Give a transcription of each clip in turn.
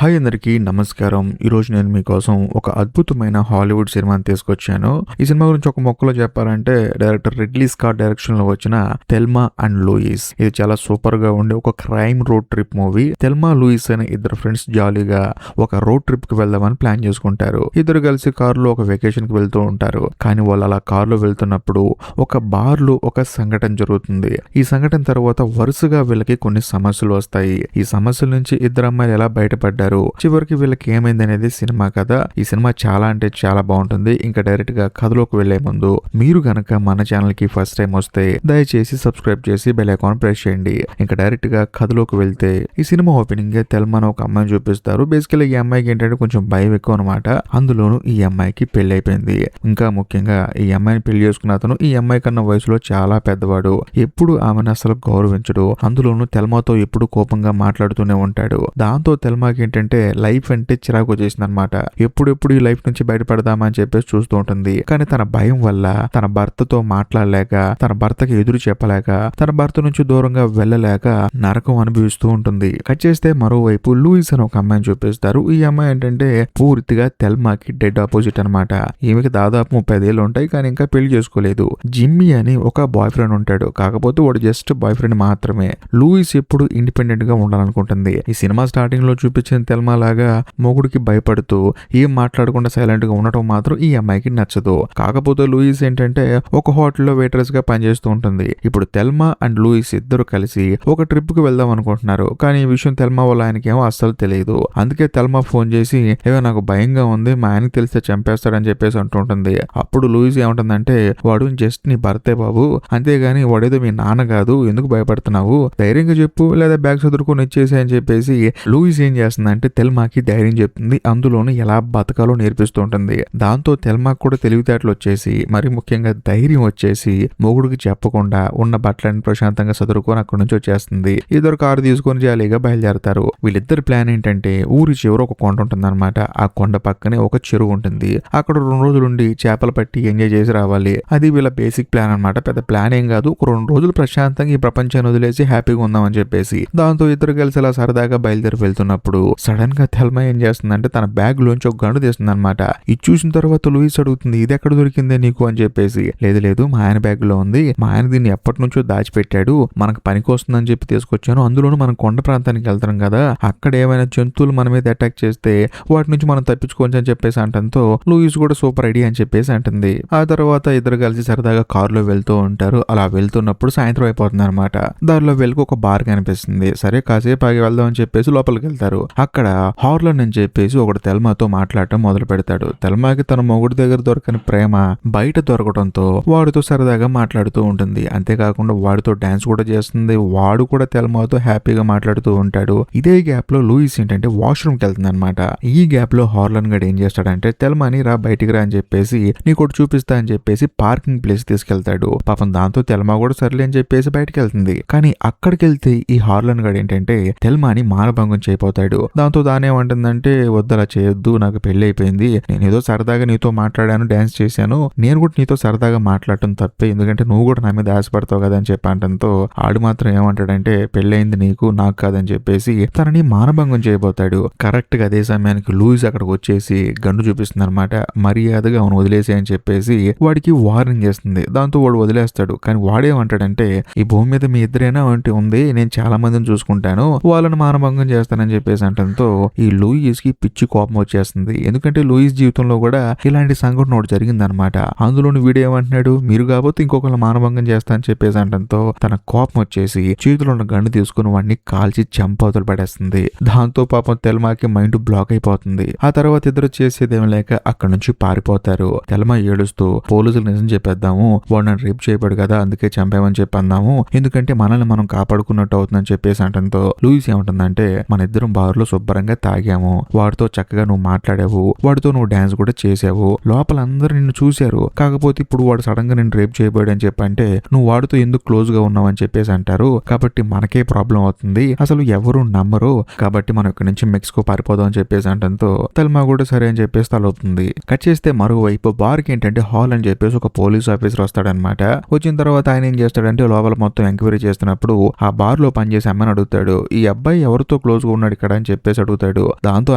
Hi అందరికీ నమస్కారం. ఈరోజు నేను మీకోసం ఒక అద్భుతమైన హాలీవుడ్ సినిమాని తీసుకొచ్చాను. ఈ సినిమా గురించి ఒక మొక్కలో చెప్పాలంటే డైరెక్టర్ రిడ్లీ స్కాట్ డైరెక్షన్లో వచ్చిన థెల్మా అండ్ లూయిస్. ఇది చాలా సూపర్గా ఉండే ఒక crime road trip movie. Thelma Louise అనే ఇద్దరు ఫ్రెండ్స్ జాలీగా ఒక రోడ్ ట్రిప్ కి వెళ్దామని ప్లాన్ చేసుకుంటారు. ఇద్దరు కలిసి కారులో ఒక వెకేషన్ కి వెళ్తూ ఉంటారు. కానీ వాళ్ళు అలా కారులో వెళ్తున్నప్పుడు ఒక బార్లో ఒక సంఘటన జరుగుతుంది. ఈ సంఘటన తర్వాత వరుసగా వీళ్ళకి కొన్ని సమస్యలు వస్తాయి. ఈ సమస్యల నుంచి ఇద్దరు అమ్మాయిలు ఎలా బయటపడ్డారు, చివరికి వీళ్ళకి ఏమైంది అనేది సినిమా కథ. ఈ సినిమా చాలా అంటే చాలా బాగుంటుంది. ఇంకా డైరెక్ట్ గా కథలోకి వెళ్లే ముందు మీరు గనక మన ఛానల్ కి ఫస్ట్ టైం వస్తే దయచేసి సబ్స్క్రైబ్ చేసి బెల్ ఐకాన్ ప్రెస్ చేయండి. ఇంకా డైరెక్ట్ గా కథలోకి వెళ్తే ఈ సినిమా ఓపెనింగ్ గా తెల్మాన్ ఒక అమ్మాయిని చూపిస్తారు. బేసికల్లీ ఈ అమ్మాయికి ఏంటంటే కొంచెం భయం ఎక్కువ అనమాట. అందులోనూ ఈ అమ్మాయికి పెళ్లి అయిపోయింది. ఇంకా ముఖ్యంగా ఈ అమ్మాయిని పెళ్లి చేసుకున్న అతను ఈ అమ్మాయి కన్నా వయసులో చాలా పెద్దవాడు. ఎప్పుడు ఆమెను అసలు గౌరవించడు. అందులోనూ తెల్మాతో ఎప్పుడు కోపంగా మాట్లాడుతూనే ఉంటాడు. దాంతో తెల్మాకి ఏంటంటే లైఫ్ అంటే చిరాకు వచ్చేసింది అనమాట. ఎప్పుడెప్పుడు ఈ లైఫ్ నుంచి బయటపడదామా అని చెప్పేసి చూస్తూ ఉంటుంది. కానీ తన భయం వల్ల తన భర్తతో మాట్లాడలేక, తన భర్తకి ఎదురు చెప్పలేక, తన భర్త నుంచి దూరంగా వెళ్ళలేక నరకం అనుభవిస్తూ ఉంటుంది. కట్ చేస్తే మరోవైపు లూయిస్ అని ఒక అమ్మాయిని చూపిస్తారు. ఈ అమ్మాయి ఏంటంటే పూర్తిగా తెల్మాకి డెడ్ ఆపోజిట్ అనమాట. ఈమెకి దాదాపు 30 ఏళ్ళు ఉంటాయి, కానీ ఇంకా పెళ్లి చేసుకోలేదు. జిమ్మీ అని ఒక బాయ్ ఫ్రెండ్ ఉంటాడు. కాకపోతే వాడు జస్ట్ బాయ్ ఫ్రెండ్ మాత్రమే. లూయిస్ ఎప్పుడు ఇండిపెండెంట్ గా ఉండాలనుకుంటుంది. ఈ సినిమా స్టార్టింగ్ లో చూపించిన తెల్మా లాగా మొగుడికి భయపడుతూ ఏం మాట్లాడకుండా సైలెంట్ గా ఉండటం మాత్రం ఈ అమ్మాయికి నచ్చదు. కాకపోతే లూయిస్ ఏంటంటే ఒక హోటల్లో వెయిట్రెస్ గా పనిచేస్తూ ఉంటుంది. ఇప్పుడు తెల్మా అండ్ లూయిస్ ఇద్దరు కలిసి ఒక ట్రిప్ కి వెళ్దాం అనుకుంటున్నారు. కానీ ఈ విషయం తెల్మా వాళ్ళ ఆయనకేమో అస్సలు తెలియదు. అందుకే తెల్మా ఫోన్ చేసి ఏవో నాకు భయంగా ఉంది, మా ఆయనకి తెలిస్తే చంపేస్తాడని చెప్పేసి అంటుంటుంది. అప్పుడు లూయిస్ ఏమంటుందంటే వాడు జస్ట్ నీ భర్తే బాబు, అంతేగాని వాడేదో మీ నాన్న కాదు, ఎందుకు భయపడుతున్నావు, ధైర్యంగా చెప్పు లేదా బ్యాగ్ చదువుకొని ఇచ్చేసి అని చెప్పేసి లూయిస్ ఏం చేస్తుందంటే తెల్మాకి ధైర్యం చెప్తుంది. అందులోనూ ఎలా బతకాలో నేర్పిస్తూ ఉంటుంది. దాంతో తెల్మాకి కూడా తెలివితేటలు వచ్చేసి, మరి ముఖ్యంగా ధైర్యం వచ్చేసి మొగుడికి చెప్పకుండా ఉన్న బట్టలని ప్రశాంతంగా చదువుకొని అక్కడి నుంచి వచ్చేస్తుంది. ఇద్దరు కారు తీసుకొని జాలీగా బయలుదేరతారు. వీళ్ళిద్దరు ప్లాన్ ఏంటంటే ఊరి చివర ఒక కొండ ఉంటుంది అనమాట. ఆ కొండ పక్కనే ఒక చెరువు ఉంటుంది. అక్కడ 2 రోజులు ఉండి చేపలు పట్టి ఎంజాయ్ చేసి రావాలి. అది వీళ్ళ బేసిక్ ప్లాన్ అనమాట. పెద్ద ప్లాన్ ఏం కాదు. ఒక 2 రోజులు ప్రశాంతంగా ఈ ప్రపంచాన్ని వదిలేసి హ్యాపీగా ఉందామని చెప్పేసి. దాంతో ఇద్దరు కలిసి అలా సరదాగా బయలుదేరి వెళ్తున్నప్పుడు సడన్ గా తెల్మా ఏం చేస్తుందంటే తన బ్యాగ్ లోంచి ఒక గన్ను తీస్తుంది అనమాట. ఇది చూసిన తర్వాత లూయిస్ అడుగుతుంది, ఇది ఎక్కడ దొరికిందే నీకు అని చెప్పేసి. లేదు మా ఆయన బ్యాగ్ లో ఉంది, మా ఆయన దీన్ని ఎప్పటి నుంచో దాచిపెట్టాడు, మనకు పనికి వస్తుందని చెప్పి తీసుకొచ్చాను. అందులోనూ మనం కొండ ప్రాంతానికి వెళ్తాం కదా, అక్కడ ఏమైనా జంతువులు మన మీద అటాక్ చేస్తే వాటి నుంచి మనం తప్పించుకోవచ్చు అని చెప్పేసి అంటంతో లూయిస్ కూడా సూపర్ ఐడియా అని చెప్పేసి అంటుంది. ఆ తర్వాత ఇద్దరు కలిసి సరదాగా కారులో వెళ్తూ ఉంటారు. అలా వెళ్తున్నప్పుడు సాయంత్రం అయిపోతుంది అనమాట. దారిలో వెళ్ళి ఒక బార్ కనిపిస్తుంది. సరే కాసేపు ఆగి వెళ్దాం అని చెప్పేసి లోపలికి వెళ్తారు. అక్కడ హార్లన్ అని చెప్పేసి ఒకడు తెల్మాతో మాట్లాడటం మొదలు పెడతాడు. తెల్మాకి తన మొగుడి దగ్గర దొరకని ప్రేమ బయట దొరకడంతో వాడితో సరదాగా మాట్లాడుతూ ఉంటుంది. అంతేకాకుండా వాడితో డాన్స్ కూడా చేస్తుంది. వాడు కూడా తెల్మాతో హ్యాపీగా మాట్లాడుతూ ఉంటాడు. ఇదే గ్యాప్ లో లూయిస్ ఏంటంటే వాష్రూమ్ కి వెళ్తుంది అనమాట. ఈ గ్యాప్ లో హార్లన్ గడ్ ఏం చేస్తాడంటే తెల్మాని రా బయటికి రా అని చెప్పేసి నీకోటి చూపిస్తా అని చెప్పేసి పార్కింగ్ ప్లేస్ తీసుకెళ్తాడు. పాపం దాంతో తెల్మా కూడా సర్లే అని చెప్పేసి బయటకు వెళ్తుంది. కానీ అక్కడికి వెళ్తే ఈ హార్లన్ గడ్ ఏంటంటే తెల్మాని మానభంగం చేయబోతాడు. దాంతో దానేమంటుందంటే వద్దలా చేయొద్దు, నాకు పెళ్లి అయిపోయింది, నేను ఏదో సరదాగా నీతో మాట్లాడాను, డాన్స్ చేశాను, నేను కూడా నీతో సరదాగా మాట్లాడటం తప్పే, ఎందుకంటే నువ్వు కూడా నా మీద ఆశపడతావు కదా అని చెప్పంటంతో ఆడు మాత్రం ఏమంటాడంటే పెళ్ళయింది నీకు, నాకు కాదని చెప్పేసి తనని మానభంగం చేయబోతాడు. కరెక్ట్ గా అదే సమయానికి లూయిస్ అక్కడికి వచ్చేసి గన్ను చూపిస్తుంది అనమాట. మర్యాదగా అవును వదిలేసి అని చెప్పేసి వాడికి వార్నింగ్ చేస్తుంది. దాంతో వాడు వదిలేస్తాడు. కానీ వాడేమంటాడంటే ఈ భూమి మీద మీ ఇద్దరైనా అంటే ఉంది, నేను చాలా మందిని చూసుకుంటాను, వాళ్ళని మానభంగం చేస్తానని చెప్పేసి అంటంతో ఈ లూయిస్ కి పిచ్చి కోపం వచ్చేస్తుంది. ఎందుకంటే లూయిస్ జీవితంలో కూడా ఇలాంటి సంఘటన ఒకటి జరిగిందనమాట. అందులోని వీడియో ఏమంటున్నాడు, మీరు కాబట్టి ఇంకొకరు మానభంగం చేస్తా అని చెప్పేసి అంటంతో తన కోపం వచ్చేసి చేతిలో ఉన్న గన్ను తీసుకుని వాడిని కాల్చి చంపవతలు పడేస్తుంది. దాంతో పాపం తెల్మాకి మైండ్ బ్లాక్ అయిపోతుంది. ఆ తర్వాత ఇద్దరు చేసేదేం లేక అక్కడ నుంచి పారిపోతారు. తెల్మా ఏడుస్తూ పోలీసులు నిజం చెప్పేద్దాము, వాడు నన్ను రేప్ చేయబడు కదా అందుకే చంపామని చెప్పి అందాము, ఎందుకంటే మనల్ని మనం కాపాడుకున్నట్టు అవుతుందని చెప్పేసి అంటంతో లూయిస్ ఏమంటుందంటే మన ఇద్దరం బార్లో శుభ్రంగా తాగాము, వాడితో చక్కగా నువ్వు మాట్లాడావు, వాడితో నువ్వు డాన్స్ కూడా చేసావు, లోపల అందరూ నిన్ను చూశారు, కాకపోతే ఇప్పుడు వాడు సడన్ గా నేను రేప్ చేయబోయాడు అని చెప్పంటే నువ్వు వాడితో ఎందుకు క్లోజ్ గా ఉన్నావు అని చెప్పేసి అంటారు. కాబట్టి మనకే ప్రాబ్లం అవుతుంది, అసలు ఎవరు నమ్మరు, కాబట్టి మనం ఇక్కడ నుంచి మెక్సికో పారిపోదాం అని చెప్పేసి అంటంతో తెల్మా కూడా సరే అని చెప్పేసి తలవుతుంది. కట్ చేస్తే మరోవైపు బార్ కి ఏంటంటే హాల్ అని చెప్పేసి ఒక పోలీస్ ఆఫీసర్ వస్తాడనమాట. వచ్చిన తర్వాత ఆయన ఏం చేస్తాడంటే లోపల మొత్తం ఎంక్వైరీ చేస్తున్నప్పుడు ఆ బార్ లో పనిచేసే అమ్మని అడుగుతాడు, ఈ అబ్బాయి ఎవరితో క్లోజ్ గా ఉన్నాడు ఇక్కడ అని చెప్పి చెప్పేసి అడుగుతాడు. దాంతో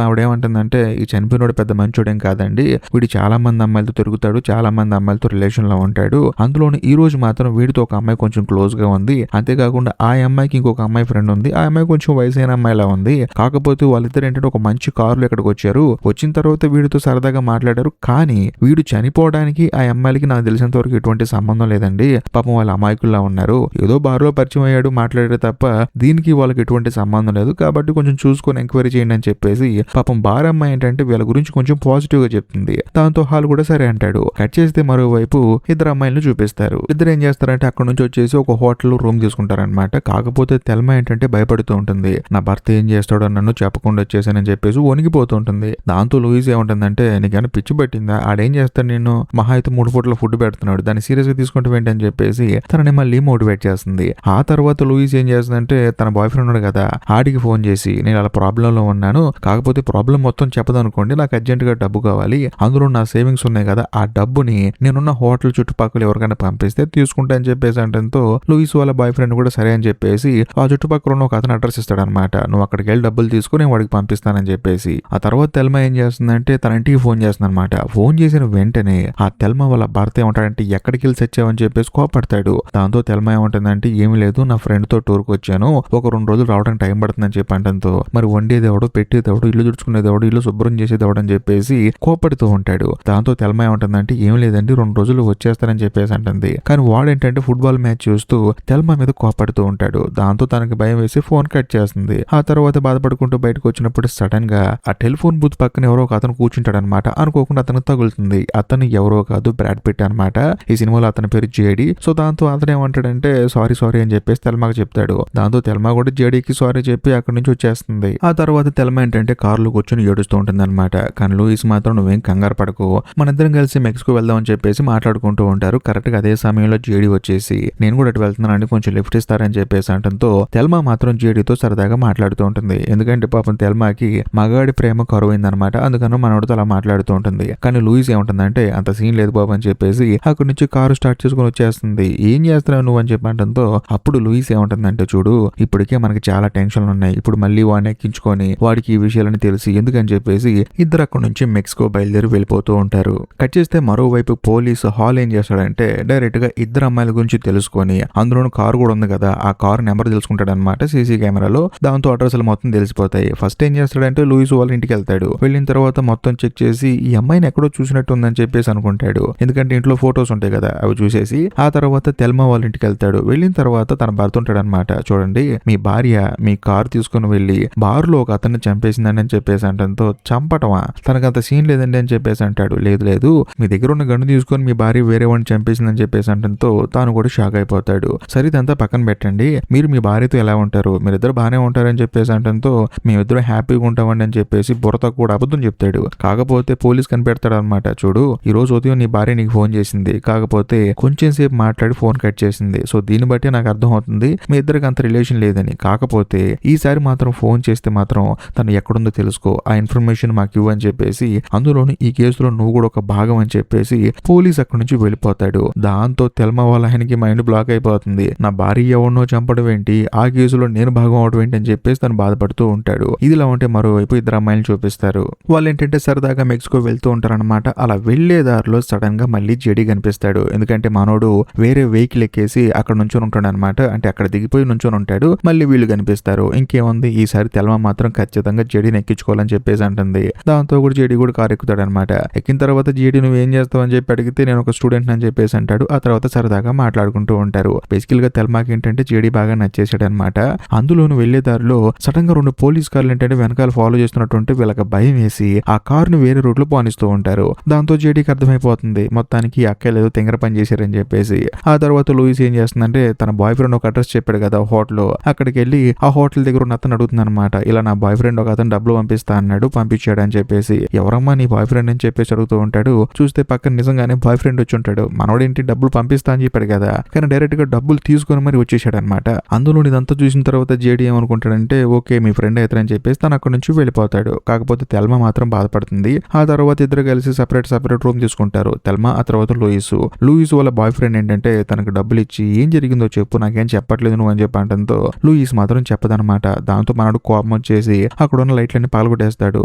ఆవిడేమంటుందంటే ఈ చనిపోయినోడు పెద్ద మంచోడేం కాదండి, వీడు చాలా మంది అమ్మాయిలతో తిరుగుతాడు, చాలా మంది అమ్మాయిలతో రిలేషన్ లో ఉంటాడు, అందులోని ఈ రోజు మాత్రం వీడితో ఒక అమ్మాయి కొంచెం క్లోజ్ గా ఉంది, అంతేకాకుండా ఆ అమ్మాయికి ఇంకొక అమ్మాయి ఫ్రెండ్ ఉంది, ఆ అమ్మాయి కొంచెం వయసైన అమ్మాయిలా ఉంది, కాకపోతే వాళ్ళిద్దరు ఏంటంటే ఒక మంచి కారులో ఇక్కడికి వచ్చారు, వచ్చిన తర్వాత వీడితో సరదాగా మాట్లాడారు, కానీ వీడు చనిపోవడానికి ఆ అమ్మాయిలకి నాకు తెలిసినంత వరకు ఎటువంటి సంబంధం లేదండి, పాపం వాళ్ళ అమాయకుల్లా ఉన్నారు, ఏదో బార్లో పరిచయం అయ్యాడు మాట్లాడాడు తప్ప దీనికి వాళ్ళకి ఎటువంటి సంబంధం లేదు, కాబట్టి కొంచెం చూసుకొని ఎంక్వైరీ చేయండి అని చెప్పేసి పాపం బార్ అమ్మాయి ఏంటంటే వీళ్ళ గురించి కొంచెం పాజిటివ్ గా చెప్తుంది. దాంతో హాల్ కూడా సరే అంటాడు. కట్ చేస్తే మరోవైపు ఇద్దరు అమ్మాయిలను చూపిస్తారు. ఇద్దరు ఏం చేస్తారంటే అక్కడ నుంచి వచ్చేసి ఒక హోటల్ రూమ్ తీసుకుంటారనమాట. కాకపోతే తెల్మ ఏంటంటే భయపడుతూ ఉంటుంది, నా భర్త ఏం చేస్తాడో నన్ను చెప్పకుండా వచ్చేసానని చెప్పేసి వణికిపోతూ ఉంటుంది. దాంతో లూయిస్ ఏముంటుందంటే నీకేమైనా పిచ్చి పట్టిందా, ఆడేం చేస్తాడు, నేను మహా అయితే 3 పూట్ల ఫుడ్ పెడుతున్నాడు, దాన్ని సీరియస్ గా తీసుకుంటూ ఏంటని చెప్పేసి తనని మళ్ళీ మోటివేట్ చేస్తుంది. ఆ తర్వాత లూయిస్ ఏం చేస్తుందంటే తన బాయ్ ఫ్రెండ్ ఉన్నాడు కదా ఆడికి ఫోన్ చేసి నేను అలా ప్రాబ్లం లో ఉన్నాను, కాకపోతే ప్రాబ్లం మొత్తం చెప్పదనుకోండి, నాకు అర్జెంట్ గా డబ్బు కావాలి, అందులో నా సేవింగ్స్ ఉన్నాయి కదా ఆ డబ్బుని నేనున్న హోటల్ చుట్టుపక్కల ఎవరికైనా పంపిస్తే తీసుకుంటా అని చెప్పేసి అంటంతో లూయిస్ వాళ్ళ బాయ్ ఫ్రెండ్ కూడా సరే అని చెప్పేసి ఆ చుట్టుపక్కల ఉన్న ఒక అతను అడ్రస్ ఇస్తాడనమాట, నువ్వు అక్కడికి వెళ్ళి డబ్బులు తీసుకుని వాడికి పంపిస్తానని చెప్పేసి. ఆ తర్వాత తెల్మ ఏం చేస్తుందంటే తన ఇంటికి ఫోన్ చేస్తుంది అనమాట. ఫోన్ చేసిన వెంటనే ఆ తెల్మ వాళ్ళ భర్త ఏమంటాడంటే ఎక్కడికి వెళ్ళి చచ్చావని చెప్పేసి కోపడతాడు. దాంతో తెల్మ ఏమంటుందంటే ఏమి లేదు, నా ఫ్రెండ్ తో టూర్కి వచ్చాను, ఒక 2 రోజులు రావడానికి టైం పడుతుందని చెప్పి అంటంతో మరి వండేదేవడు, పెట్టేదేవడు, ఇల్లు తుడుచుకునేదేవడు, ఇల్లు శుభ్రం చేసేదేవడు అని చెప్పేసి కోపడుతూ ఉంటాడు. దాంతో తెల్మ ఏమంటుందంటే ఏం లేదండి 2 రోజులు వచ్చేస్తానని చెప్పేసి అంటుంది. కానీ వాడేంటంటే ఫుట్బాల్ మ్యాచ్ చూస్తూ తెల్మ మీద కోపడుతూ ఉంటాడు. దాంతో తనకి భయం వేసి ఫోన్ కట్ చేస్తుంది. ఆ తర్వాత బాధపడుకుంటూ బయటకు వచ్చినప్పుడు సడన్ గా ఆ టెలిఫోన్ బూత్ పక్కన ఎవరో ఒక అతను కూర్చుంటాడు అనమాట. అనుకోకుండా అతనికి తగులుతుంది. అతను ఎవరో కాదు, బ్రాడ్ పిట్ అనమాట. ఈ సినిమాలో అతని పేరు జేడి. సో దాంతో అతను ఏమంటాడంటే సారీ అని చెప్పేసి తెల్మాకి చెప్తాడు. దాంతో తెల్మా కూడా జేడీకి సారీ చెప్పి అక్కడి నుంచి వచ్చేస్తుంది. ఆ తర్వాత తెల్మ ఏంటంటే కారులో కూర్చొని ఏడుస్తూ ఉంటుంది అనమాట. కానీ లూయిస్ మాత్రం నువ్వేం కంగారు పడకు, మనిద్దరం కలిసి మెక్సికో వెళ్దాం అని చెప్పేసి మాట్లాడుకుంటూ ఉంటారు. కరెక్ట్ గా అదే సమయంలో జేడీ వచ్చేసి నేను కూడా అటు వెళ్తున్నానండి, కొంచెం లిఫ్ట్ ఇస్తారని చెప్పేసి అంటంతో తెల్మా మాత్రం జేడీతో సరదాగా మాట్లాడుతూ ఉంటుంది. ఎందుకంటే పాపం తెల్మాకి మగాడి ప్రేమ కరువైందనమాట, అందుకని మనోడితో అలా మాట్లాడుతూ ఉంటుంది. కానీ లూయిస్ ఏముంటుందంటే అంత సీన్ లేదు బాబు అని చెప్పేసి అక్కడి నుంచి కారు స్టార్ట్ చేసుకుని వచ్చేస్తుంది. ఏం చేస్తున్నావు నువ్వు అని చెప్పంటంతో అప్పుడు లూయిస్ ఏముంటుందంటే చూడు ఇప్పటికే మనకి చాలా టెన్షన్లు ఉన్నాయి, ఇప్పుడు మళ్ళీ వాడిని ఎక్కించుకొని వాడికి ఈ విషయాలని తెలిసి ఎందుకని చెప్పేసి ఇద్దరు అక్కడి నుంచి మెక్సికో బయలుదేరి వెళ్ళిపోతూ ఉంటారు. కట్ చేస్తే మరోవైపు పోలీసు హాల్ ఏం చేస్తాడంటే డైరెక్ట్ గా ఇద్దరు అమ్మాయిల గురించి తెలుసుకొని అందులోనూ కారు కూడా ఉంది కదా ఆ కారు నెంబర్ తెలుసుకుంటాడు అనమాట సీసీ కెమెరాలో. దాంతో అడ్రస్లు మొత్తం తెలిసిపోతాయి. ఫస్ట్ ఏం చేస్తాడంటే లూయిస్ వాళ్ళ ఇంటికి వెళ్తాడు. వెళ్ళిన తర్వాత మొత్తం చెక్ చేసి ఈ అమ్మాయిని ఎక్కడో చూసినట్టు ఉందని చెప్పేసి అనుకుంటాడు. ఎందుకంటే ఇంట్లో ఫొటోస్ ఉంటాయి కదా అవి చూసేసి ఆ తర్వాత తెల్మా వాళ్ళ ఇంటికి వెళ్తాడు. వెళ్ళిన తర్వాత తన భర్త ఉంటాడు అనమాట. చూడండి మీ భార్య మీ కారు తీసుకుని వెళ్ళి బార్లో ఒక అతన్ని చంపేసిందని అని చెప్పేసి అంటంతో చంపటమా, తనకంత సీన్ లేదండి అని చెప్పేసి అంటాడు. లేదు మీ దగ్గర ఉన్న గన్ను తీసుకొని మీ భార్య వేరే వాడిని చంపేసిందని చెప్పేసి అంటంతో తాను కూడా షాక్ అయిపోతాడు. సరే ఇదంతా పక్కన పెట్టండి, మీరు మీ భార్యతో ఎలా ఉంటారు, మీరిద్దరు బాగానే ఉంటారని చెప్పేసి అంటంతో మేమిద్దరం హ్యాపీగా ఉంటామండి అని చెప్పేసి బుర్రతో కూడా అబద్ధం చెప్తాడు. కాకపోతే పోలీస్ కనిపెడతాడు అనమాట. చూడు ఈ రోజు ఉదయం నీ భార్య నీకు ఫోన్ చేసింది, కాకపోతే కొంచెం సేపు మాట్లాడి ఫోన్ కట్ చేసింది, సో దీన్ని బట్టి నాకు అర్థం అవుతుంది మీ ఇద్దరికి అంత రిలేషన్ లేదని, కాకపోతే ఈసారి మాత్రం ఫోన్ చేస్తే మాత్రం తను ఎక్కడుందో తెలుసుకో, ఆ ఇన్ఫర్మేషన్ మాకు ఇవ్వు అని చెప్పేసి అందులోని ఈ కేసులో నువ్వు కూడా ఒక భాగం అని చెప్పేసి పోలీస్ అక్కడి నుంచి వెళ్ళిపోతాడు. దాంతో తెల్మా వాళ్ళ ఆయనకి మైండ్ బ్లాక్ అయిపోతుంది. నా భార్య ఎవరినో చంపడం ఏంటి, ఆ కేసులో నేను భాగం అవడం ఏంటి అని చెప్పేసి తను బాధపడుతూ ఉంటాడు. ఇదిలా ఉంటే మరోవైపు ఇద్దరు అమ్మాయిలు చూపిస్తారు. వాళ్ళు ఏంటంటే సరదాగా మెక్సికో వెళ్తూ ఉంటారనమాట. అలా వెళ్లే దారిలో సడన్ గా మళ్ళీ జేడీ కనిపిస్తాడు. ఎందుకంటే మనోడు వేరే వెహికల్ ఎక్కేసి అక్కడ నుంచొని ఉంటాడు అనమాట. అంటే అక్కడ దిగిపోయి నుంచొని ఉంటాడు. మళ్ళీ వీళ్ళు కనిపిస్తారు. ఇంకేముంది ఈసారి తెల్మా మాత్రం ఖచ్చితంగా జేడీని ఎక్కించుకోవాలని చెప్పేసి అంటుంది. దాంతో కూడా జేడీ కూడా కారు ఎక్కుతాడు అనమాట. ఎక్కిన తర్వాత జేడీ నువ్వు ఏం చేస్తావు అని చెప్పి అడిగితే నేను ఒక స్టూడెంట్ అని చెప్పేసి అంటాడు. ఆ తర్వాత సరదాగా మాట్లాడుకుంటూ ఉంటారు. బేసికల్ గా తెల్మాకి ఏంటంటే జేడీ బాగా నచ్చేసాడు అనమాట. అందులోను వెళ్లే దారిలో సడన్ గా 2 పోలీస్ కార్లు ఏంటంటే వెనకాల ఫాలో చేస్తున్నట్టుంటే వీళ్ళకి భయం వేసి ఆ కారును వేరే రూట్ లో పోనిస్తూ ఉంటారు. దాంతో జేడీకి అర్థమైపోతుంది మొత్తానికి అక్కయ్య లేదు తెంగర పని చేశారని చెప్పేసి. ఆ తర్వాత లూయిస్ ఏం చేస్తుందంటే తన బాయ్ ఫ్రెండ్ ఒక అడ్రస్ చెప్పాడు కదా హోటల్, అక్కడికి వెళ్ళి ఆ హోటల్ దగ్గర ఉన్న అతను అడుగుతుంది అనమాట. ఇలా నా బాయ్ ఫ్రెండ్ ఒక అతను డబ్బులు పంపిస్తా అన్నాడు, పంపించాడు అని చెప్పేసి. ఎవరమ్మా నీ బాయ్ ఫ్రెండ్ అని చెప్పేసి అడుగుతూ ఉంటాడు. చూస్తే పక్కన నిజంగానే బాయ్ ఫ్రెండ్ వచ్చి ఉంటాడు. మనోడేంటి డబ్బులు పంపిస్తా అని చెప్పాడు కదా, కానీ డైరెక్ట్ గా డబ్బులు తీసుకొని మరి వచ్చేసాడు అనమాట. అందులో ఇదంతా చూసిన తర్వాత జేడీ ఏమనుకుంటాడంటే ఓకే మీ ఫ్రెండ్ అవుతారని చెప్పేసి తను అక్కడి నుంచి వెళ్ళిపోతాడు. కాకపోతే తెల్మా మాత్రం బాధపడుతుంది. ఆ తర్వాత ఇద్దరు కలిసి సపరేట్ రూమ్ తీసుకుంటారు. తెల్మా ఆ తర్వాత లూయిస్ వాళ్ళ బాయ్ ఫ్రెండ్ ఏంటంటే తనకు డబ్బులు ఇచ్చి ఏం జరిగిందో చెప్పు నాకేం చెప్పట్లేదు నువ్వు అని చెప్పి అంటంతో లూయిస్ మాత్రం చెప్పదనమాట. దాంతో మనడు కోపం వచ్చేసి చెప్పేసి అక్కడ ఉన్న లైట్లన్నీ పగలగొట్టేస్తాడు.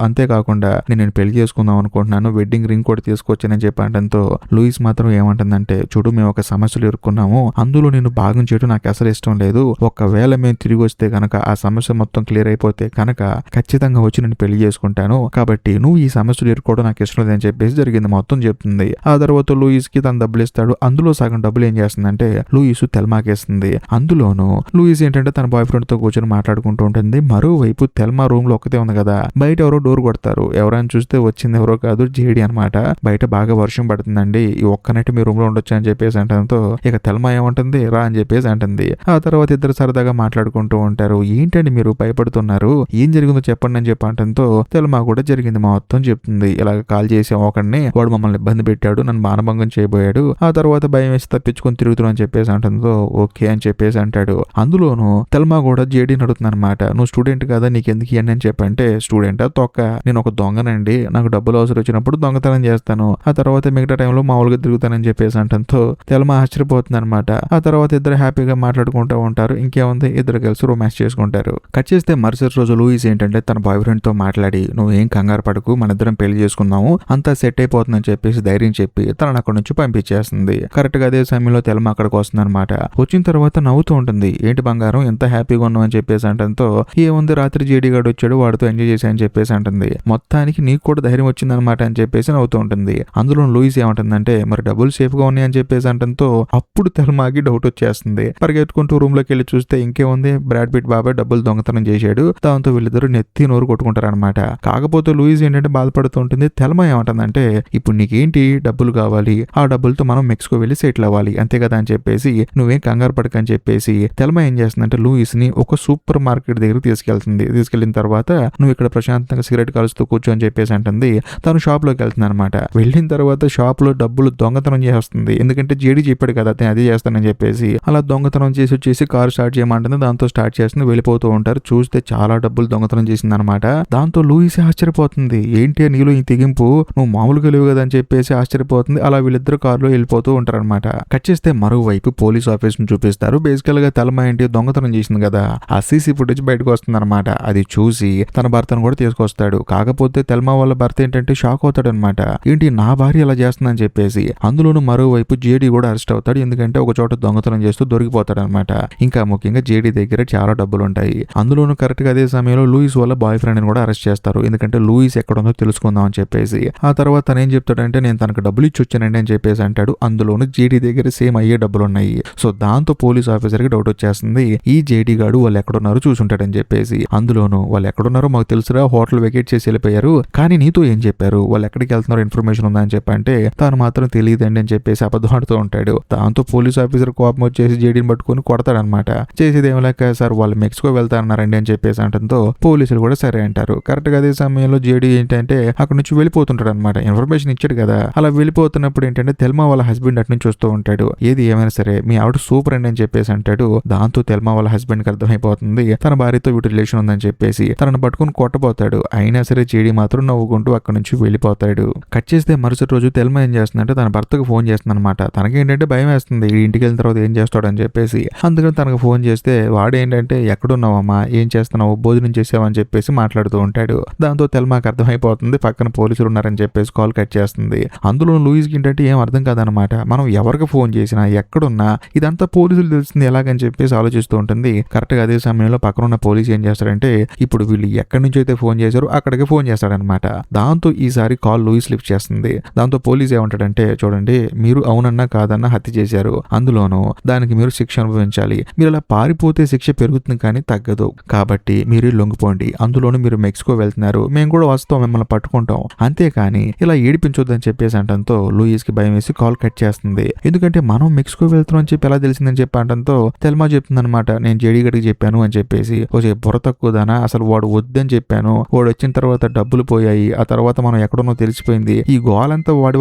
అంతేకాకుండా నేను పెళ్లి చేసుకుందాం అనుకుంటున్నాను, వెడ్డింగ్ రింగ్ కూడా తీసుకొచ్చానని చెప్పి అనడంతో లూయిస్ మాత్రం ఏమంటుందంటే, చూడు మేము ఒక సమస్యలు ఇరుక్కున్నాము, అందులో నేను భాగం చేయడం నాకు అసలు ఇష్టం లేదు. ఒకవేళ మేము తిరిగి వస్తే కనుక ఆ సమస్య మొత్తం క్లియర్ అయిపోతే కనుక ఖచ్చితంగా వచ్చి నేను పెళ్లి చేసుకుంటాను, కాబట్టి నువ్వు ఈ సమస్యలు ఇరుక్కోవడం నాకు ఇష్టం లేదని చెప్పేసి జరిగింది మొత్తం చెప్తుంది. ఆ తర్వాత లూయిస్ కి తను డబ్బులు ఇస్తాడు. అందులో సగం డబ్బులు ఏం చేస్తుందంటే లూయిస్ తెల్మాకేస్తుంది. అందులోనూ లూయిస్ ఏంటంటే తన బాయ్ ఫ్రెండ్ తో కూర్చొని మాట్లాడుకుంటూ ఉంటుంది. మరోవైపు తెల్మా రూమ్ లో ఒక్కతే ఉంది కదా, బయట ఎవరో డోర్ కొడతారు. ఎవరైనా చూస్తే వచ్చింది ఎవరో కాదు, జేడి అనమాట. బయట బాగా వర్షం పడుతుందండి, ఈ ఒక్క నైట్ మీ రూమ్ లో ఉండొచ్చు అని చెప్పేసి అంటంతో ఇక తెల్మా ఏమంటుంది, రా అని చెప్పేసి అంటుంది. ఆ తర్వాత ఇద్దరు సరదాగా మాట్లాడుకుంటూ ఉంటారు. ఏంటండి మీరు భయపడుతున్నారు, ఏం జరిగిందో చెప్పండి అని చెప్పి అంటంతో తెల్మా కూడా జరిగింది మొత్తం చెప్తుంది. ఇలాగ కాల్ చేసి ఒకడిని, వాడు మమ్మల్ని ఇబ్బంది పెట్టాడు, నన్ను మానభంగం చేయబోయాడు, ఆ తర్వాత భయం వేసి తప్పించుకొని తిరుగుతున్నా అని చెప్పేసి అంటంతో ఓకే అని చెప్పేసి అంటాడు. అందులోనూ తెల్మా కూడా జేడీని అడుగుతుంది అనమాట, నువ్వు స్టూడెంట్ కదా, నీకెందుకు ఇవన్నీ అని చెప్పంటే, స్టూడెంటా తొక్క, నేను ఒక దొంగనండి, నాకు డబ్బులు అవసరం వచ్చినప్పుడు దొంగతనం చేస్తాను, ఆ తర్వాత మిగతా టైంలో మామూలుగా తిరుగుతానని చెప్పేసి అంటంతో తెల్మా ఆశ్చర్యపోతుంది అనమాట. ఆ తర్వాత ఇద్దరు హ్యాపీగా మాట్లాడుకుంటూ ఉంటారు. ఇంకేముంది, ఇద్దరు కలిసి రొమాన్స్ చేసుకుంటారు. కట్ చేస్తే మరుసటి రోజు లూయిస్ ఏంటంటే తన బాయ్ ఫ్రెండ్ తో మాట్లాడి, నువ్వు ఏం కంగారు పడకు, మన ఇద్దరం పెళ్లి చేసుకుందాము, అంతా సెట్ అయిపోతుందని చెప్పేసి ధైర్యం చెప్పి తనను అక్కడ నుంచి పంపించేస్తుంది. కరెక్ట్ గా అదే సమయంలో తెల్మా అక్కడికి వస్తుంది అనమాట. వచ్చిన తర్వాత నవ్వుతూ ఉంటుంది, ఏంటి బంగారం ఎంత హ్యాపీగా ఉన్నావు అని చెప్పేసి అంటంతో, ఏముంది రాత్రి జేడీ గాడు వచ్చాడు, వాడితో ఎంజాయ్ చేశా అని చెప్పేసి అంటుంది. మొత్తానికి నీకు కూడా ధైర్యం వచ్చిందనమాట అని చెప్పేసి నవ్వుతూ ఉంటుంది. అందులో లూయిస్ ఏమంటుందంటే, మరి డబ్బులు సేఫ్ గా ఉన్నాయి అని చెప్పేసి అంటంతో అప్పుడు తెల్మాకి డౌట్ వచ్చేస్తుంది. పరిగెత్తుకుంటూ రూమ్ లోకి వెళ్ళి చూస్తే ఇంకేముంది, బ్రాడ్ పిట్ బాబాయ్ డబ్బులు దొంగతనం చేశాడు. దాంతో వీళ్ళిద్దరు నెత్తి నోరు కొట్టుకుంటారు అనమాట. కాకపోతే లూయిస్ ఏంటంటే బాధపడుతూ ఉంటుంది. తెల్మా ఏమంటుందంటే, ఇప్పుడు నీకేంటి డబ్బులు కావాలి, ఆ డబ్బులతో మనం మెక్సికో వెళ్ళి సెటిల్ అవ్వాలి అంతే కదా అని చెప్పేసి, నువ్వేం కంగారు పడకని చెప్పేసి తెల్మా ఏం చేస్తుందంటే లూయిస్ ని ఒక సూపర్ మార్కెట్ దగ్గర తీసుకెళ్తుంది. తీసుకెళ్లిన తర్వాత నువ్వు ఇక్కడ ప్రశాంతంగా సిగరెట్ కలుస్తూ కూర్చో అని చెప్పేసి అంటుంది. తను షాప్ లోకి వెళ్తుంది అనమాట. వెళ్ళిన తర్వాత షాప్ లో డబ్బులు దొంగతనం చేస్తుంది. ఎందుకంటే జేడీ చెప్పాడు కదా నేను అదే చేస్తానని చెప్పేసి, అలా దొంగతనం చేసి వచ్చేసి కారు స్టార్ట్ చేయమంటుంది. దాంతో స్టార్ట్ చేస్తుంది, వెళ్ళిపోతూ ఉంటారు. చూస్తే చాలా డబ్బులు దొంగతనం చేసింది అనమాట. దాంతో లూయిస్ ఆశ్చర్యపోతుంది, ఏంటి నీలో ఈ తెగింపు, నువ్వు మామూలుగా లేవు కదా అని చెప్పేసి ఆశ్చర్యపోతుంది. అలా వీళ్ళిద్దరు కారులో వెళ్ళిపోతూ ఉంటారు అనమాట. కట్ చేస్తే మరోవైపు పోలీస్ ఆఫీస్ ను చూపిస్తారు. బేసికల్ గా తెల్మా ఏంటి దొంగతనం చేసింది కదా, ఆ సీసీ ఫుటేజ్ బయటకు వస్తుంది అనమాట. అది చూసి తన భర్తను కూడా తీసుకొస్తాడు. కాకపోతే తెల్మా వాళ్ళ భర్త ఏంటంటే షాక్ అవుతాడు అనమాట, ఏంటి నా భార్య ఇలా చేస్తుందని చెప్పేసి. అందులోనూ మరోవైపు జేడీ కూడా అరెస్ట్ అవుతాడు. ఎందుకంటే ఒక చోట దొంగతనం చేస్తూ దొరికిపోతాడు అనమాట. ఇంకా ముఖ్యంగా జేడీ దగ్గర చాలా డబ్బులు ఉంటాయి. అందులోనూ కరెక్ట్ గా అదే సమయంలో లూయిస్ వాళ్ళ బాయ్ ఫ్రెండ్ ని కూడా అరెస్ట్ చేస్తారు. ఎందుకంటే లూయిస్ ఎక్కడ ఉందో తెలుసుకుందాం అని చెప్పేసి. ఆ తర్వాత తను ఏం చెప్తాడంటే, నేను తనకు డబ్బులు ఇచ్చి వచ్చానండి అని చెప్పేసి అంటాడు. అందులోనూ జేడీ దగ్గర సేమ్ అయ్యే డబ్బులు ఉన్నాయి. సో దాంతో పోలీస్ ఆఫీసర్ కి డౌట్ వచ్చేస్తుంది, ఈ జేడీ గాడు వాళ్ళు ఎక్కడున్నారో చూసుంటాడని చెప్పేసి. అందులోనూ వాళ్ళు ఎక్కడున్నారో మాకు తెలుసురా, హోటల్ వెకేట్ చేసి వెళ్ళిపోయారు, కానీ నీతో ఏం చెప్పారు, వాళ్ళు ఎక్కడికి వెళ్తున్నారో ఇన్ఫర్మేషన్ ఉందా అని చెప్పంటే తాను మాత్రం తెలియదండి అని చెప్పేసి అబద్ధం ఆడుతూ ఉంటాడు. దాంతో పోలీస్ ఆఫీసర్ కోపం వచ్చేసి జేడీని పట్టుకొని కొడతాడనమాట. చేసేది ఏం లేక, సార్ వాళ్ళు మెక్సికో వెళ్తారన్నారండి అని చెప్పేసి అంటంతో పోలీసులు కూడా సరే అంటారు. కరెక్ట్ గా అదే సమయంలో జేడీ ఏంటంటే అక్కడ నుంచి వెళ్ళిపోతుంటాడు అనమాట. ఇన్ఫర్మేషన్ ఇచ్చాడు కదా, అలా వెళ్ళిపోతున్నప్పుడు ఏంటంటే తెల్మా వాళ్ళ హస్బెండ్ అటు నుంచి వస్తూ ఉంటాడు. ఏది ఏమైనా సరే మీ ఆవిడ సూపర్ అండి అని చెప్పేసి అంటాడు. దాంతో తెల్మా వాళ్ళ హస్బెండ్ కి అర్థమైపోతుంది తన భార్యతో వీటి రిలేషన్ ఉందని చెప్పేసి తనను పట్టుకుని కొట్టబోతాడు. అయినా సరే జేడీ మాత్రం నవ్వుకుంటూ అక్కడ నుంచి వెళ్ళిపోతాడు. కట్ చేస్తే మరుసటి రోజు తెల్మా ఏం చేస్తుందంటే తన భర్తకు ఫోన్ చేస్తుంది అనమాట. తనకేంటంటే భయం వేస్తుంది, ఇంటికి వెళ్ళిన తర్వాత ఏం చేస్తాడు అని చెప్పేసి. అందుకని తనకు ఫోన్ చేస్తే వాడేంటంటే ఎక్కడున్నావమ్మా, ఏం చేస్తున్నావు, భోజనం చేసావని చెప్పేసి మాట్లాడుతూ ఉంటాడు. దాంతో తెల్మాకి అర్థమైపోతుంది పక్కన పోలీసులు ఉన్నారని చెప్పేసి కాల్ కట్ చేస్తుంది. అందులో లూయిస్ కి ఏంటంటే ఏం అర్థం కాదనమాట. మనం ఎవరికి ఫోన్ చేసినా ఎక్కడున్నా ఇదంతా పోలీసులు తెలుస్తుంది ఎలాగని చెప్పేసి ఆలోచిస్తూ ఉంటుంది. కరెక్ట్ గా అదే సమయంలో పక్కన ఉన్న పోలీసు ఏం చేస్తాడంటే, ఇప్పుడు వీళ్ళు ఎక్కడి నుంచి అయితే ఫోన్ చేశారో అక్కడికి ఫోన్ చేస్తాడనమాట. దాంతో ఈసారి కాల్ లూయిస్ లిఫ్ట్ చేస్తుంది. దాంతో పోలీస్ ఏమంటాడంటే, చూడండి మీరు అవునన్నా కాదన్నా హత్య చేశారు, అందులోనూ దానికి మీరు శిక్ష అనుభవించాలి, మీరు అలా పారిపోతే శిక్ష పెరుగుతుంది కానీ తగ్గదు, కాబట్టి మీరు లొంగిపోండి, అందులోనూ మీరు మెక్సికో వెళ్తున్నారు, మేము కూడా వస్తాం, మిమ్మల్ని పట్టుకుంటాం, అంతేకాని ఇలా ఏడిపించొద్దని చెప్పేసి అంటంతో లూయిస్ కి భయం వేసి కాల్ కట్ చేస్తుంది. ఎందుకంటే మనం మెక్సికో వెళ్తున్నాం అని చెప్పి ఎలా తెలిసిందని చెప్పి అంటంతో తెల్మా చెప్తుంది అనమాట, నేను జేడీ గడికి చెప్పాను అని చెప్పేసి. ఓకే బుర్ర తక్కువదానా, అసలు వాడు వద్దని చెప్పాను, వాడు వచ్చిన తర్వాత డబ్బులు పోయాయి, ఆ తర్వాత మనం ఎక్కడున్నో తెలిసిపోయింది, ఈ గోలంతా వాడి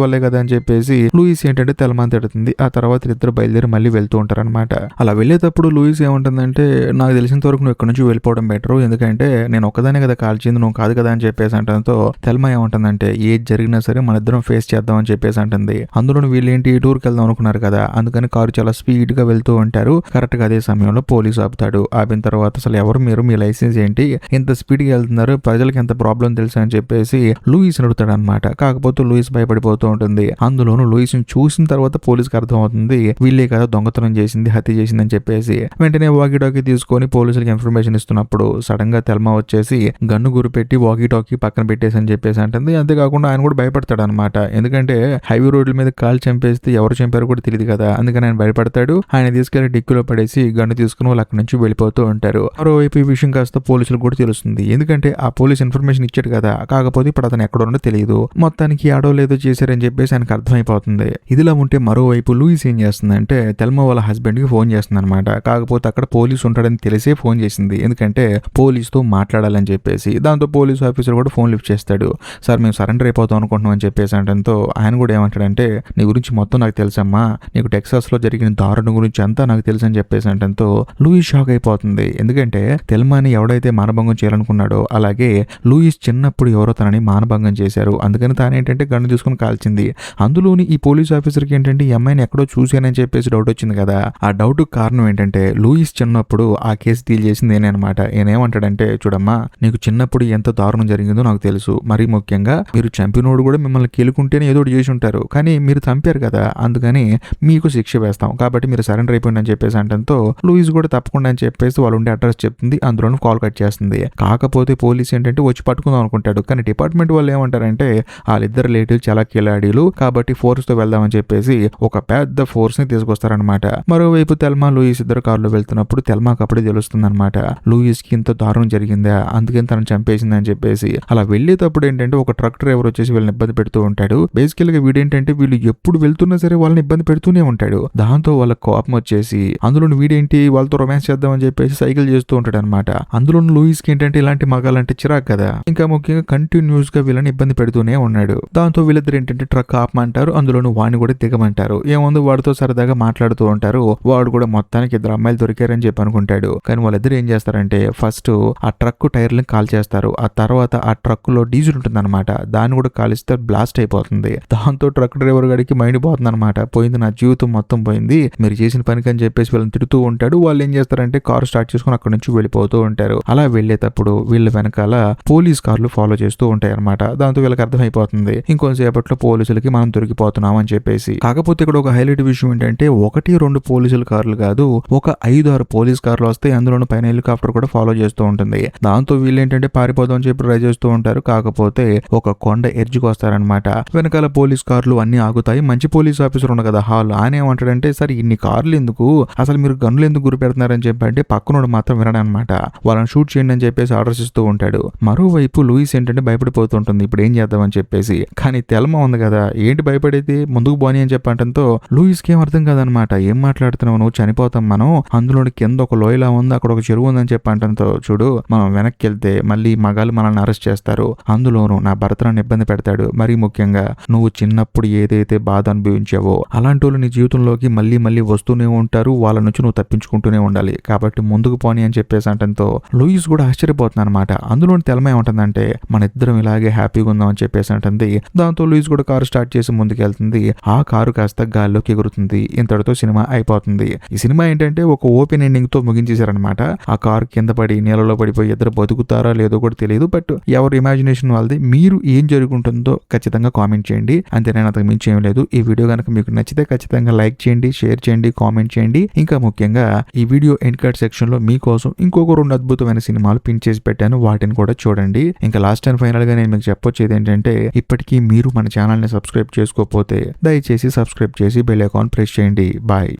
వల్లే కదా అని చెప్పేసి లూయిస్ ఏంటంటే తెల్మాని తిడుతుంది. ఆ తర్వాత ఇద్దరు బయలుదేరి మళ్ళీ వెళ్తూ ఉంటారనమాట. అలా వెళ్ళేటప్పుడు లూయిస్ ఏమంటుందంటే, నాకు తెలిసినంత వరకు నువ్వు ఇక్కడ నుంచి వెళ్ళిపోవడం బెటర్, ఎందుకంటే నేను ఒక్కదానే కదా కాల్చింది, నువ్వు కాదు కదా అని చెప్పేసి అంటంతో తెల్మా ఏమంటుందంటే, ఏది జరిగినా సరే మన ఇద్దరం ఫేస్ చేద్దాం అని చెప్పేసి అంటుంది. అందులో వీళ్ళేంటి టూర్కి వెళ్దాం అనుకున్నారు కదా, అందుకని కారు చాలా స్పీడ్ గా వెళ్తూ ఉంటారు. కరెక్ట్ గా అదే సమయంలో పోలీసు ఆపుతాడు. ఆపిన తర్వాత అసలు ఎవరు మీరు, మీ లైసెన్స్ ఏంటి, ఏంటి ఇంత స్పీడ్గా వెళ్తున్నారు, ప్రజలకు ఎంత ప్రాబ్లం తెలుసు అని చెప్పేసి లూయిస్ అడుగుతాడు అనమాట. కాకపోతే లూయిస్ భయపడిపోతూ ఉంటుంది. అందులోనూ లూయిస్ ని చూసిన తర్వాత పోలీసుకి అర్థం అవుతుంది వీళ్ళే కదా దొంగతనం చేసింది, హత్య చేసింది అని చెప్పేసి. వెంటనే వాకీ టాకీ తీసుకొని పోలీసులకు ఇన్ఫర్మేషన్ ఇస్తున్నప్పుడు సడన్ గా తెల్మా వచ్చేసి గన్ను గురిపెట్టి వాకీ టాకీ పక్కన పెట్టేసి అని చెప్పేసి అంటుంది. అంతేకాకుండా ఆయన కూడా భయపడతాడు అనమాట. ఎందుకంటే హైవే రోడ్ల మీద కాల్ చంపేస్తే ఎవరు చంపారో కూడా తెలియదు కదా, అందుకని ఆయన భయపడతాడు. ఆయన తీసుకెళ్లి డిక్కీలో పడేసి గన్ను తీసుకుని వాళ్ళు అక్కడి నుంచి వెళ్ళిపోతూ ఉంటారు. మరోవైపు ఈ విషయం కాస్త పోలీసులకు కూడా తెలుస్తుంది. ఎందుకంటే ఆ పోలీస్ ఇన్ఫర్మేషన్ ఇచ్చాడు కదా, కాకపోతే ఇప్పుడు అతను ఎక్కడ ఉన్నో తెలియదు. మొత్తానికి ఆడోళ్ళు ఏదో చేశారని చెప్పేసి ఆయనకు అర్థమైపోతుంది. ఇదిలా ఉంటే మరోవైపు లూయిస్ ఏం చేస్తుందంటే తెల్మా వాళ్ళ హస్బెండ్ కి ఫోన్ చేస్తుంది అనమాట. కాకపోతే అక్కడ పోలీసు ఉంటాడని తెలిసే ఫోన్ చేసింది, ఎందుకంటే పోలీసుతో మాట్లాడాలని చెప్పేసి. దాంతో పోలీసు ఆఫీసర్ కూడా ఫోన్ లిఫ్ట్ చేస్తాడు. సార్ మేము సరెండర్ అయిపోతాం అనుకుంటున్నాం అని చెప్పేసి అంటంతో ఆయన కూడా ఏమంటాడంటే నీ గురించి మొత్తం నాకు తెలుసమ్మా, నీకు టెక్సాస్ లో జరిగిన దారుణం గురించి అంతా నాకు తెలుసు అని చెప్పేసి అంటంతో లూయిస్ షాక్ అయిపోతుంది. ఎందుకంటే తెల్మాని ఎవడైతే మానభంగం చేయాలనుకున్నాడో అలాగే లూయిస్ చిన్నప్పుడు ఎవరో తనని మానభంగం చేశారు, అందుకని తాను ఏంటంటే గన్ను తీసుకుని కాల్చింది. అందులోని ఈ పోలీస్ ఆఫీసర్కి ఏంటంటే ఈ అమ్మాయిని ఎక్కడో చూశానని చెప్పేసి డౌట్ వచ్చింది కదా. ఆ డౌట్ కారణం ఏంటంటే లూయిస్ చిన్నప్పుడు ఆ కేసు డీల్ చేసింది నేనే అనమాట. ఏమంటాడంటే చూడమ్మా, నీకు చిన్నప్పుడు ఎంత దారుణం జరిగిందో నాకు తెలుసు, మరీ ముఖ్యంగా మీరు చంపినోడు కూడా మిమ్మల్ని కెలుకుంటేనే ఏదో ఒకటి చేసి ఉంటారు, కానీ మీరు చంపారు కదా, అందుకని మీకు శిక్ష వేస్తాం, కాబట్టి మీరు సరెండర్ అయిపోయింది అని చెప్పేసి అంటంతో లూయిస్ కూడా తప్పకుండా అని చెప్పేసి వాళ్ళు ఉండే అడ్రస్ చెప్తుంది. అందులోనూ కాల్ కట్ చేస్తుంది. కాకపోతే పోలీస్ ఏంటంటే వచ్చి పట్టుకుందాం అనుకుంటాడు, కానీ డిపార్ట్మెంట్ వాళ్ళు ఏమంటారంటే వాళ్ళిద్దరు రిలేటివ్ చాలా కిలాడీలు కాబట్టి ఫోర్స్ తో వెళ్దామని చెప్పేసి ఒక పెద్ద ఫోర్స్ ని తీసుకొస్తారనమాట. మరోవైపు తెల్మా లూయిస్ ఇద్దరు కారులో వెళ్తున్నప్పుడు తెల్మాకి అప్పుడే తెలుస్తుంది అనమాట లూయిస్ కి ఇంత దారుణం జరిగిందా, అందుకని తను చంపేసింది అని చెప్పేసి. అలా వెళ్ళేటప్పుడు ఏంటంటే ఒక ట్రక్ డ్రైవర్ వచ్చేసి వీళ్ళని ఇబ్బంది పెడుతూ ఉంటాడు. బేసికల్ గా వీడేంటంటే వీళ్ళు ఎప్పుడు వెళ్తున్నా సరే వాళ్ళని ఇబ్బంది పెడుతూనే ఉంటాడు. దాంతో వాళ్ళ కోపం వచ్చేసి అందులో వీడేంటి వాళ్ళతో రొమాన్స్ చేద్దామని చెప్పేసి సైకిల్ చేస్తూ ఉంటాడు అనమాట. అందులో లూయిస్ కి ఏంటంటే ఇలాంటి మగాలంటే చిరాకు కదా, ఇంకా ముఖ్యంగా కంటిన్యూస్ గా వీళ్ళని ఇబ్బంది పెడుతూనే ఉన్నాడు. దాంతో వీళ్ళిద్దరు ఏంటంటే ట్రక్ ఆపమంటారు, అందులోనూ వాడిని కూడా దిగమంటారు. ఏముంది వాడితో సరదాగా మాట్లాడుతూ ఉంటారు. వాడు కూడా మొత్తానికి ఇద్దరు అమ్మాయిలు దొరికారని చెప్పి అనుకుంటాడు. కానీ వాళ్ళిద్దరు ఏం చేస్తారంటే ఫస్ట్ ఆ ట్రక్ టైర్లను కాల్ చేస్తారు. ఆ తర్వాత ఆ ట్రక్ లో డీజిల్ ఉంటుంది అనమాట, దాన్ని కూడా కాలిస్తే బ్లాస్ట్ అయిపోతుంది. దాంతో ట్రక్ డ్రైవర్ గారికి మైండ్ పోతుంది అనమాట, పోయింది నా జీవితం మొత్తం పోయింది, మీరు చేసిన పనికి అని చెప్పేసి వీళ్ళని తిడుతూ ఉంటాడు. వాళ్ళు ఏం చేస్తారంటే కారు స్టార్ట్ చేసుకుని అక్కడ నుంచి వెళ్ళిపోతూ ఉంటారు. అలా వెళ్ళేటప్పుడు వీళ్ళ వెనకాల పోలీస్ కార్లు ఫాలో చేస్తూ ఉంటాయి అనమాట. దాంతో వీళ్ళకి అర్థమైపోతుంది ఇంకొంతసేపట్లో పోలీసులకి మనం దొరికిపోతున్నాం అని చెప్పేసి. కాకపోతే ఇక్కడ ఒక హైలైట్ విషయం ఏంటంటే 1-2 పోలీసుల కార్లు కాదు, ఒక 5-6 పోలీస్ కార్లు వస్తాయి. అందులోనూ పైన హెలికాప్టర్ కూడా ఫాలో చేస్తూ ఉంటుంది. దాంతో వీళ్ళు ఏంటంటే పారిపోదాం అని చెప్పి ట్రై చేస్తూ ఉంటారు. కాకపోతే ఒక కొండ ఎడ్జ్కి వస్తారనమాట. వెనకాల పోలీస్ కార్లు అన్ని ఆగుతాయి. మంచి పోలీస్ ఆఫీసర్ ఉన్న కదా హాల్, ఆయన ఏమంటాడంటే సార్ ఇన్ని కార్లు ఎందుకు, అసలు మీరు గన్నులు ఎందుకు గురి పెడుతున్నారని చెప్పి అంటే పక్కనోడు మాత్రం వినడనమాట. వాళ్ళని షూట్ చేయండి అని చెప్పేసి ఆర్డర్స్ ఇస్తూ ఉంటాడు. మరోవైపు లూయిస్ ఏంటంటే భయపడిపోతుంటుంది ఇప్పుడు ఏం చేద్దామని చెప్పేసి. కానీ తెల్మా ఉంది కదా, ఏంటి భయపడేది ముందుకు పోనీ అని చెప్పంటంతో లూయిస్ కి ఏం అర్థం కాదనమాట. ఏం మాట్లాడుతున్నావు నువ్వు, చనిపోతాం మనం, అందులో కింద ఒక లోయలా ఉంది, అక్కడ ఒక చెరువు ఉందని చెప్పంటంతో చూడు మనం వెనక్కి వెళ్తే మళ్ళీ మగాళ్ళు మనల్ని అరెస్ట్ చేస్తారు, అందులోనూ నా భర్త నన్ను ఇబ్బంది పెడతాడు, మరీ ముఖ్యంగా నువ్వు చిన్నప్పుడు ఏదైతే బాధ అనుభవించావో అలాంటి వాళ్ళు నీ జీవితంలోకి మళ్ళీ మళ్ళీ వస్తూనే ఉంటారు, వాళ్ళ నుంచి నువ్వు తప్పించుకుంటూనే ఉండాలి, కాబట్టి ముందుకు పోనీ అని చెప్పేసి అంటంతో లూయిస్ కూడా ఆశ్చర్యపోతుంది అనమాట. అందులో తెల్మా ఏమంటుందంటే మన ఇద్దరం ఇలాగే హ్యాపీగా ఉందాం అని చెప్పేసి అంటుంది. దాంతో లూయిస్ కూడా కారు స్టార్ట్ చేసి ముందుకు వెళ్తుంది. ఆ కారు కాస్త గాల్లోకి ఎగురుతుంది. ఇంతటితో సినిమా అయిపోతుంది. ఈ సినిమా ఏంటంటే ఒక ఓపెన్ ఎండింగ్ తో ముగించేశారనమాట. ఆ కారు కింద పడి నీళ్ళలో పడిపోయి ఇద్దరు బతుకుతారా లేదో కూడా తెలియదు, బట్ ఎవరి ఇమాజినేషన్ వాళ్ళది. మీరు ఏం జరుగుతుందో ఖచ్చితంగా కామెంట్ చేయండి. అంతే, నేను అంతకు మించి ఏం లేదు. ఈ వీడియో కనుక మీకు నచ్చితే ఖచ్చితంగా లైక్ చేయండి, షేర్ చేయండి, కామెంట్ చేయండి. ఇంకా ముఖ్యంగా ఈ వీడియో ఎండ్ కార్డ్ సెక్షన్ లో మీకోసం ఇంకొక 2 అద్భుతమైన సినిమాలు పిన్ చేసి పెట్టాను, వాటిని కూడా చూడండి. ఇంకా లాస్ట్ అండ్ ఫైనల్ గా నేను మీకు చెప్పొచ్చేది ఏంటంటే ఇప్పటికీ మీరు మన ఛానల్ ని సబ్స్క్రైబ్ చేసుకోకపోతే దయచేసి సబ్స్క్రైబ్ చేసి బెల్ ఐకాన్ ప్రెస్ చేయండి. బాయ్.